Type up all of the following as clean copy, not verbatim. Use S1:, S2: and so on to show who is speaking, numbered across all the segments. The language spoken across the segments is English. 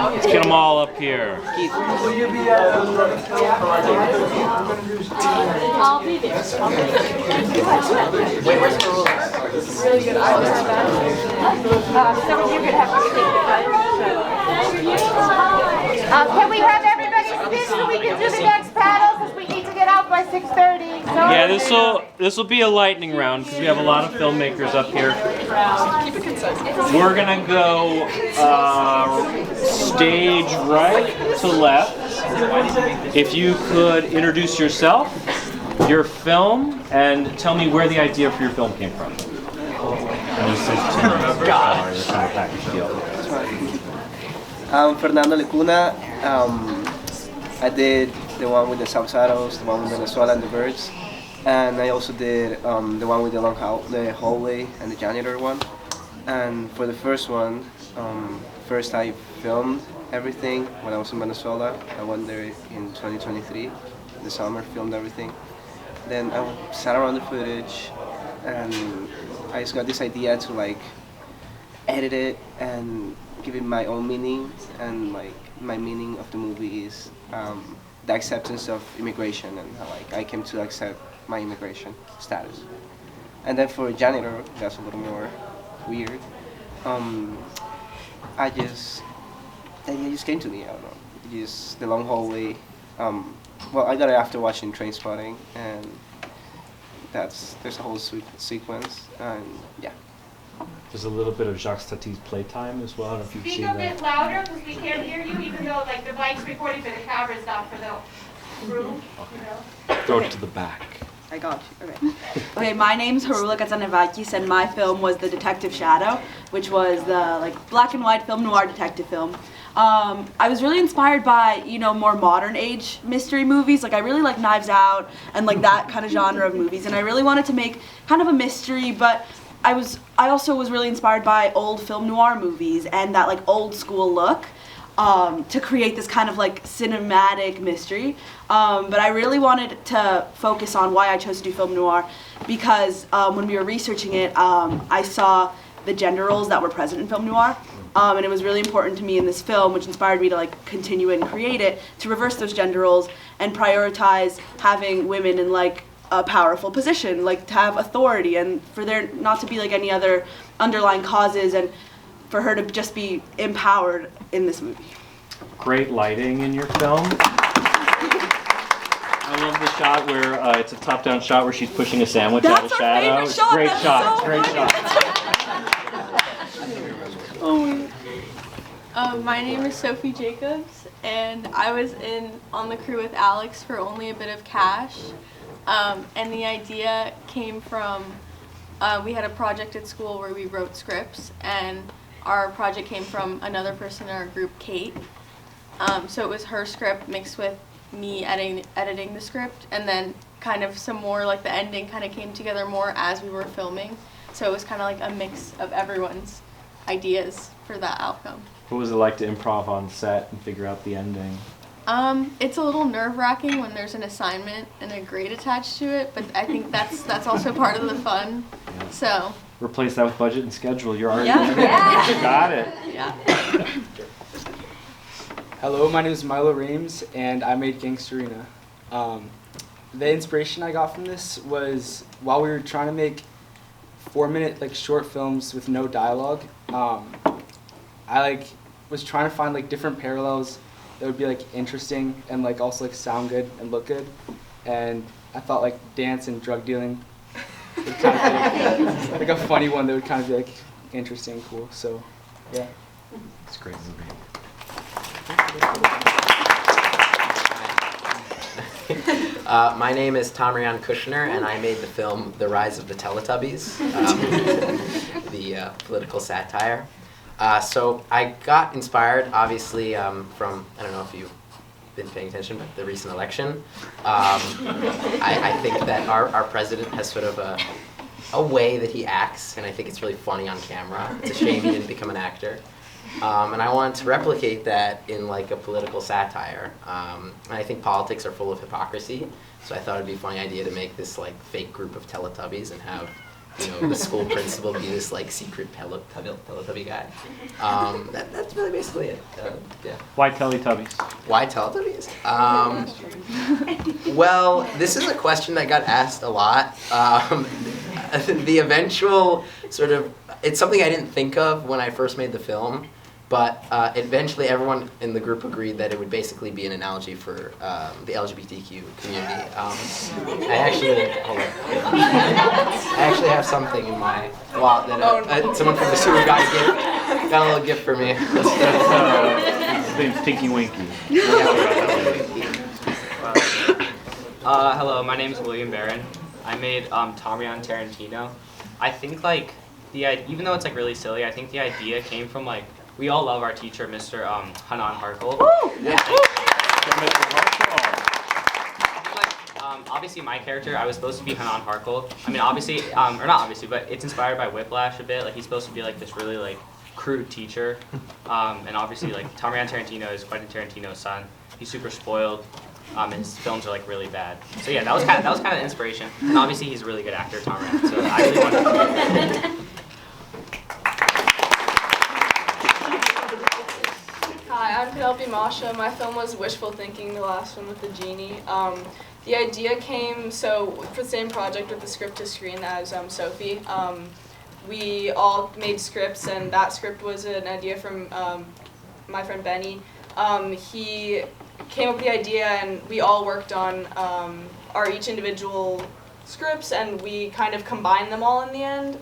S1: Let's get them all up here.
S2: I'll be there.
S3: Wait, where's Haroula?
S2: Really good. Some of you could have to take the can we have everybody sit so we can do the next panel because we need to get out by 6:30.
S1: Yeah, this will be a lightning round because we have a lot of filmmakers up here.
S3: Keep it concise.
S1: We're gonna go stage right to left. If you could introduce yourself, your film, and tell me where the idea for your film came from.
S4: I'm Fernando Lecuna. I did the one with the subtitles, the one with Venezuela and the birds, and I also did the one with the the hallway and the janitor one. And for the first one, first I filmed everything when I was in Venezuela. I went there in 2023, the summer, filmed everything. Then I sat around the footage, and I just got this idea to like edit it and give it my own meaning. And like my meaning of the movie is the acceptance of immigration and how like I came to accept my immigration status. And then for janitor, that's a little more weird. It just came to me. I don't know. Just the long hallway. Well, I got it after watching Trainspotting, and there's a whole sequence, and yeah.
S1: There's a little bit of Jacques Tati's playtime as well. I don't know if you've
S2: Speak
S1: seen
S2: a
S1: that.
S2: bit louder because we can't hear you, even though like the mic's recording for the camera's not for the room. You know.
S1: Throw it to the back.
S5: I got you. Okay. Okay, my name's Haroula Katsanevakis, and my film was The Detective Shadow, which was the like black and white film noir detective film. I was really inspired by, more modern age mystery movies. Like I really like Knives Out and like that kind of genre of movies, and I really wanted to make kind of a mystery, but I also was really inspired by old film noir movies and that like old school look. To create this kind of like cinematic mystery, but I really wanted to focus on why I chose to do film noir because when we were researching it, I saw the gender roles that were present in film noir, and it was really important to me in this film, which inspired me to like continue and create it, to reverse those gender roles and prioritize having women in like a powerful position, like to have authority, and for there not to be like any other underlying causes, and for her to just be empowered in this movie.
S1: Great lighting in your film. I love the shot where it's a top-down shot where she's pushing a sandwich out of shadow.
S5: That's our favorite shot.
S1: Great shot.
S5: So
S6: My name is Sophie Jacobs, and I was on the crew with Alex for Only a Bit of Cash, and the idea came from we had a project at school where we wrote scripts, and our project came from another person in our group, Kate. So it was her script mixed with me editing the script, and then kind of some more, like the ending kind of came together more as we were filming. So it was kind of like a mix of everyone's ideas for that outcome.
S1: What was it like to improv on set and figure out the ending?
S6: It's a little nerve-wracking when there's an assignment and a grade attached to it, but I think that's also part of the fun.
S1: Yeah.
S6: So
S1: Replace that with budget and schedule. You're already
S5: Yeah.
S1: got it.
S5: Yeah.
S7: Hello, my name is Milo Rhames, and I made Gangsterina. The inspiration I got from this was while we were trying to make 4-minute short films with no dialogue. I was trying to find different parallels that would be interesting and also sound good and look good, and I thought dance and drug dealing would kind of be a funny one that would kind of be interesting and cool. So yeah,
S1: It's great movie.
S3: My name is Tamrian Kushner, and I made the film The Rise of the Teletubbies, the political satire. So I got inspired, obviously, from, I don't know if you've been paying attention, but the recent election. I think that our president has sort of a way that he acts, and I think it's really funny on camera. It's a shame he didn't become an actor. And I wanted to replicate that in a political satire. And I think politics are full of hypocrisy, so I thought it'd be a funny idea to make this fake group of Teletubbies and have the school principal be this like secret Teletubby guy. That's really basically it. Yeah.
S1: Why Teletubbies?
S3: Why Teletubbies? Well, this is a question that got asked a lot. The eventual sort of, it's something I didn't think of when I first made the film, but eventually everyone in the group agreed that it would basically be an analogy for the LGBTQ community. I actually have something in my wallet that someone from the sewer got a little gift for me.
S1: His name's Tinky Winky.
S8: Hello, my name is William Baran. I made Tamrian Tarantino. I think like even though it's like really silly, I think the idea came from like we all love our teacher, Mr. Hanan Harkle. Obviously my character, I was supposed to be Hanan Harkle. I mean, obviously, or not obviously, but it's inspired by Whiplash a bit. Like he's supposed to be like this really like crude teacher, and obviously like Tamrian Tarantino is Quentin Tarantino's son. He's super spoiled. And his films are like really bad. So yeah, that was kind of the inspiration. And obviously he's a really good actor, Tamrian. So I really wanted to.
S9: Hi, I'm Penelope Mascia. My film was Wishful Thinking, the last one with the genie. The idea came, so for the same project with the script to screen as Sophie, we all made scripts, and that script was an idea from my friend Benny. He came up with the idea, and we all worked on our each individual scripts, and we kind of combined them all in the end.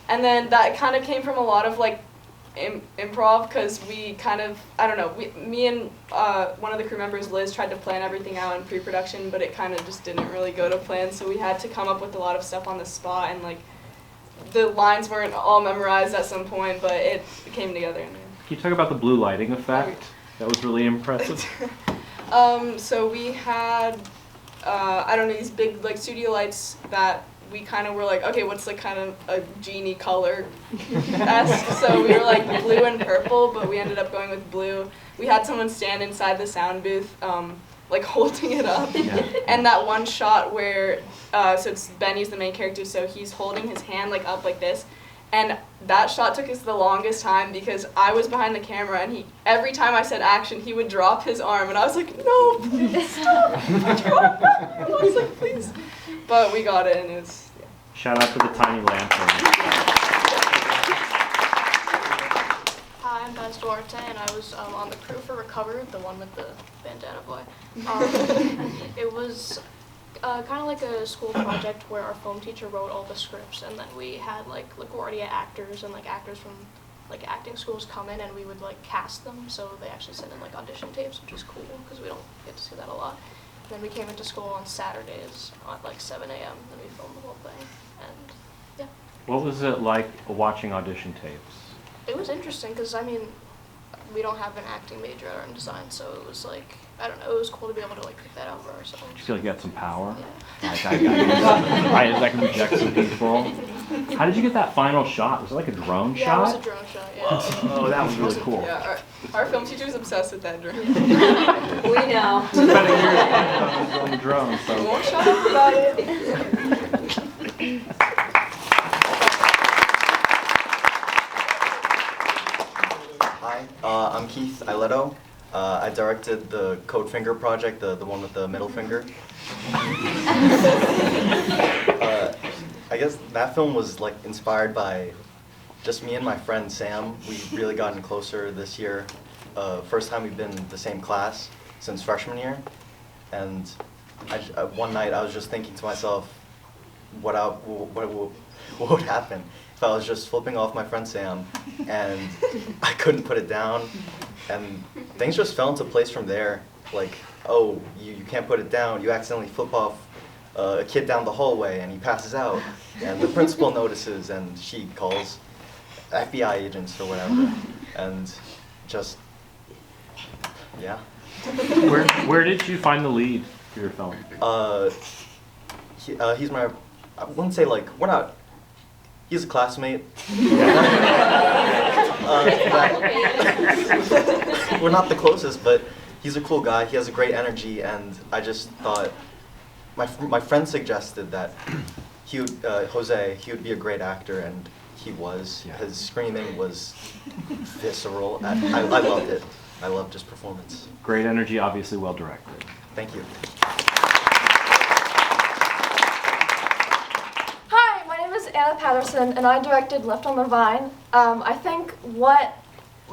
S9: And then that kind of came from a lot of like improv, because we kind of, I don't know, me and one of the crew members, Liz, tried to plan everything out in pre-production, but it kind of just didn't really go to plan, so we had to come up with a lot of stuff on the spot, and like the lines weren't all memorized at some point, but it came together.
S1: Can you talk about the blue lighting effect? That was really impressive.
S9: So we had, I don't know, these big like studio lights that we kind of were like, okay, what's like kind of a genie color-esque? So we were like blue and purple, but we ended up going with blue. We had someone stand inside the sound booth, like holding it up. Yeah. And that one shot where, so it's Benny's the main character, so he's holding his hand like up like this. And that shot took us the longest time because I was behind the camera, and every time I said action, he would drop his arm, and I was like, no, please stop, drop that. I was like, please. But we got it, and it was, yeah.
S1: Shout out to the tiny lantern.
S10: Hi, I'm Baz Duarte, and I was on the crew for Recover, the one with the bandana boy. It was kind of like a school project where our film teacher wrote all the scripts, and then we had like LaGuardia actors and like actors from like acting schools come in, and we would like cast them, so they actually sent in like audition tapes, which is cool because we don't get to see that a lot. Then we came into school on Saturdays at like 7 a.m. and we filmed the whole thing, and yeah.
S1: What was it like watching audition tapes?
S10: It was interesting because, I mean, we don't have an acting major or in design, so it was like, I don't know, it was cool to be able to like pick that out for ourselves.
S1: Did you feel like you had some power?
S10: Yeah.
S1: I can reject some people. How did you get that final shot? Was it like a drone shot?
S10: Yeah, it was a drone shot, yeah.
S1: Oh, that was really cool.
S9: Yeah, our film teacher was obsessed with that drone.
S2: We know.
S1: Spent a year on the drone, so.
S9: Won't shut up about it.
S11: Hi, I'm Keith Ileto. I directed the Code Finger project, the one with the middle finger. I guess that film was like inspired by just me and my friend Sam. We've really gotten closer this year. First time we've been in the same class since freshman year. And one night I was just thinking to myself, what would happen if I was just flipping off my friend Sam and I couldn't put it down, and things just fell into place from there. Like, oh, you can't put it down, you accidentally flip off a kid down the hallway and he passes out, and the principal notices and she calls FBI agents or whatever, and just, yeah.
S1: Where did you find the lead for your film?
S11: He's my, I wouldn't say like, he's a classmate. We're not the closest, but he's a cool guy. He has a great energy, and I just thought, my friend suggested that Jose, he would be a great actor, and he was.
S1: Yeah.
S11: His screaming was visceral. I loved it. I loved his performance.
S1: Great energy, obviously well directed.
S11: Thank you.
S12: Hi, my name is Anna Paterson, and I directed Left on the Vine. I think what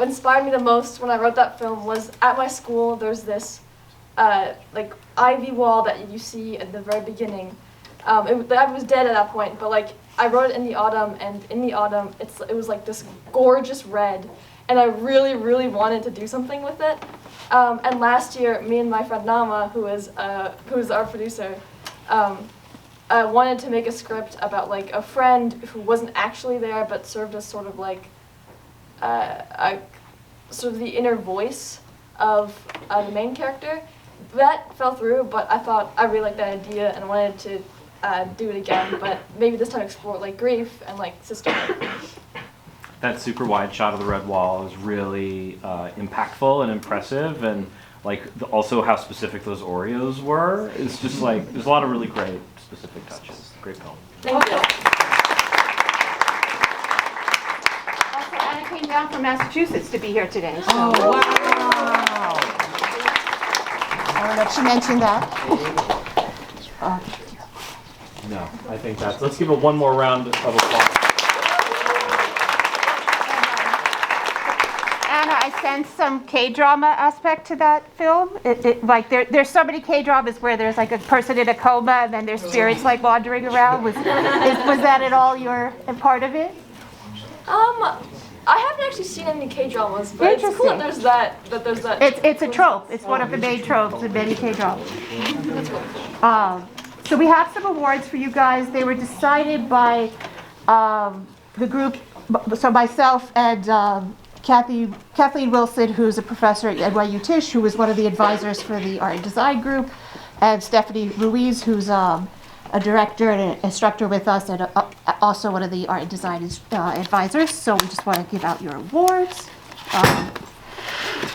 S12: inspired me the most when I wrote that film was at my school there's this like ivy wall that you see at the very beginning. That was dead at that point, but like I wrote it in the autumn, and in the autumn it was like this gorgeous red, and I really, really wanted to do something with it. And last year, me and my friend Nama, who is our producer, wanted to make a script about like a friend who wasn't actually there, but served as sort of like sort of the inner voice of the main character. That fell through, but I thought I really liked that idea and wanted to do it again, but maybe this time explore like grief and like sisterhood.
S1: That super wide shot of the red wall is really impactful and impressive, and like also how specific those Oreos were. It's just like there's a lot of really great specific touches. Great film.
S12: Thank you.
S2: Also, Anna came down from Massachusetts to be here today. So.
S1: Oh, wow.
S2: I don't know if she mentioned that.
S1: No, I think that's. Let's give it one more round of applause.
S2: Anna, I sense some K-drama aspect to that film. Like there's so many K-dramas where there's like a person in a coma and then their spirits like wandering around. Was that at all a part of it?
S12: I haven't actually seen any K-dramas, but it's cool that there's that.
S2: It's a trope. It's one of the main tropes in many K-dramas. So we have some awards for you guys. They were decided by the group, so myself and Kathleen Wilson, who's a professor at NYU Tisch, who was one of the advisors for the art and design group, and Stephanie Ruiz, who's a director and an instructor with us, and also one of the art and design advisors. So we just want to give out your awards.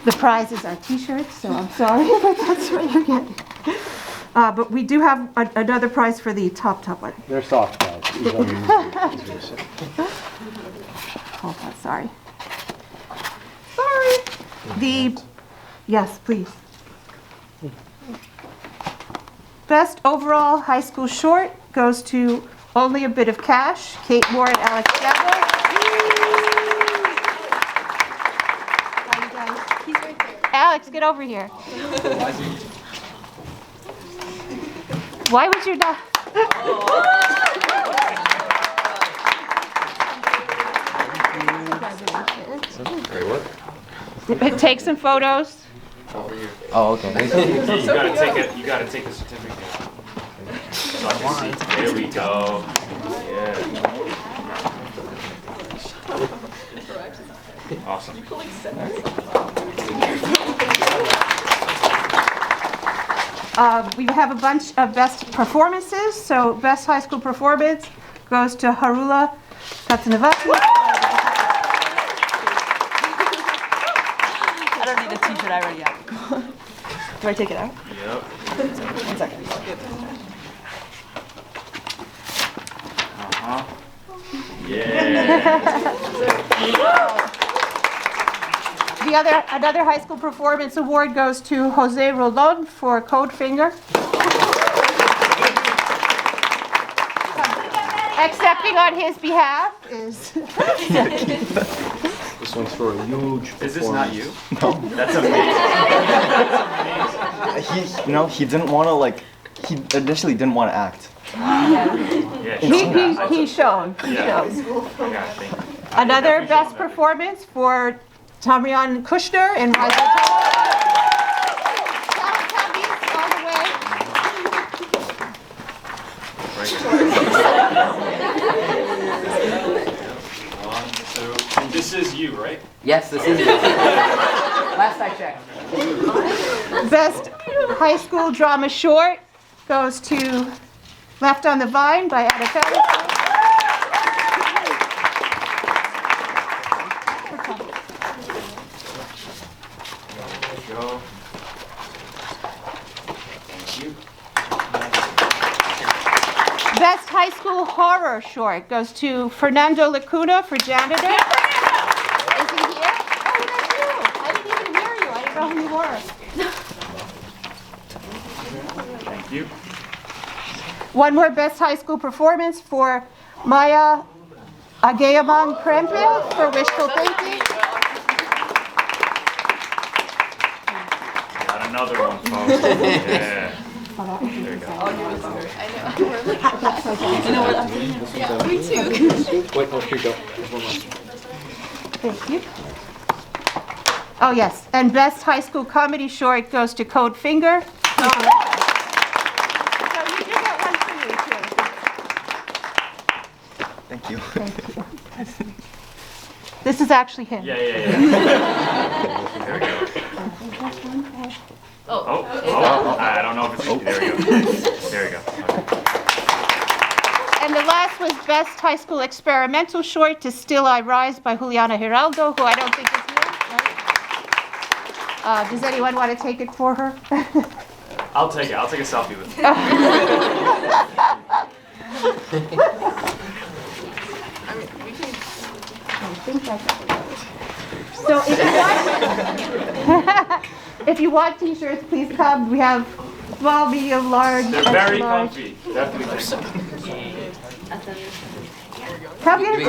S2: The prizes are t-shirts, so I'm sorry, but that's what you're getting. But we do have another prize for the top one.
S1: They're soft guys.
S2: Hold on, sorry. Yes, please. Best overall high school short goes to Only a Bit of Cash, Kate Moore and Alex Devil.
S6: He's right there.
S2: Alex, get over here. Why would you not? Take some photos.
S13: Oh, okay.
S1: You gotta take a certificate. So I can see. There we go. Yeah. Awesome.
S2: We have a bunch of best performances. So best high school performance goes to Haroula Katsanevakis.
S5: I don't need a t-shirt, I already have it. Do I take it out?
S1: Yep.
S5: 1 second.
S1: Uh-huh. Yeah.
S2: Another high school performance award goes to Jose Rolon for Code Finger. Accepting on his behalf is.
S11: This one's for a huge performance.
S8: Is this not you?
S11: No. That's amazing. He didn't want to he initially didn't want to act.
S2: He's shown. Another best performance for Tamrian Kushner in Rise of the
S1: And this is you, right?
S3: Yes, this is it. Last I checked.
S2: Best high school drama short goes to Left on the Vine by Anna Paterson. Best High School Horror Short goes to Fernando Lecuna for Janitor. Is he here? Oh, that's you. I didn't even hear you. I didn't know who you were.
S1: Thank you.
S2: One more Best High School Performance for Maya Agayamang Krempel for Wishful Thinking.
S1: Got another one, folks. Yeah. There you go.
S6: Yeah, me too.
S7: Wait, oh, here you go.
S2: Thank you. Oh, yes. And Best High School Comedy Short goes to Code Finger. So you do get one for you, too.
S11: Thank you.
S2: Thank you. This is actually him.
S1: Yeah. There we go. Oh, I don't know if it's. There we go. There we go.
S2: And the last was Best High School Experimental Short to Still I Rise by Juliana Giraldo, who I don't think is here. Right? Does anyone want to take it for her?
S1: I'll take it. I'll take a selfie with it.
S2: I think that's so if you want t-shirts, please come. We have small, medium, large,
S1: They're
S2: extra
S1: very
S2: large.
S1: comfy. Definitely.
S2: Come get a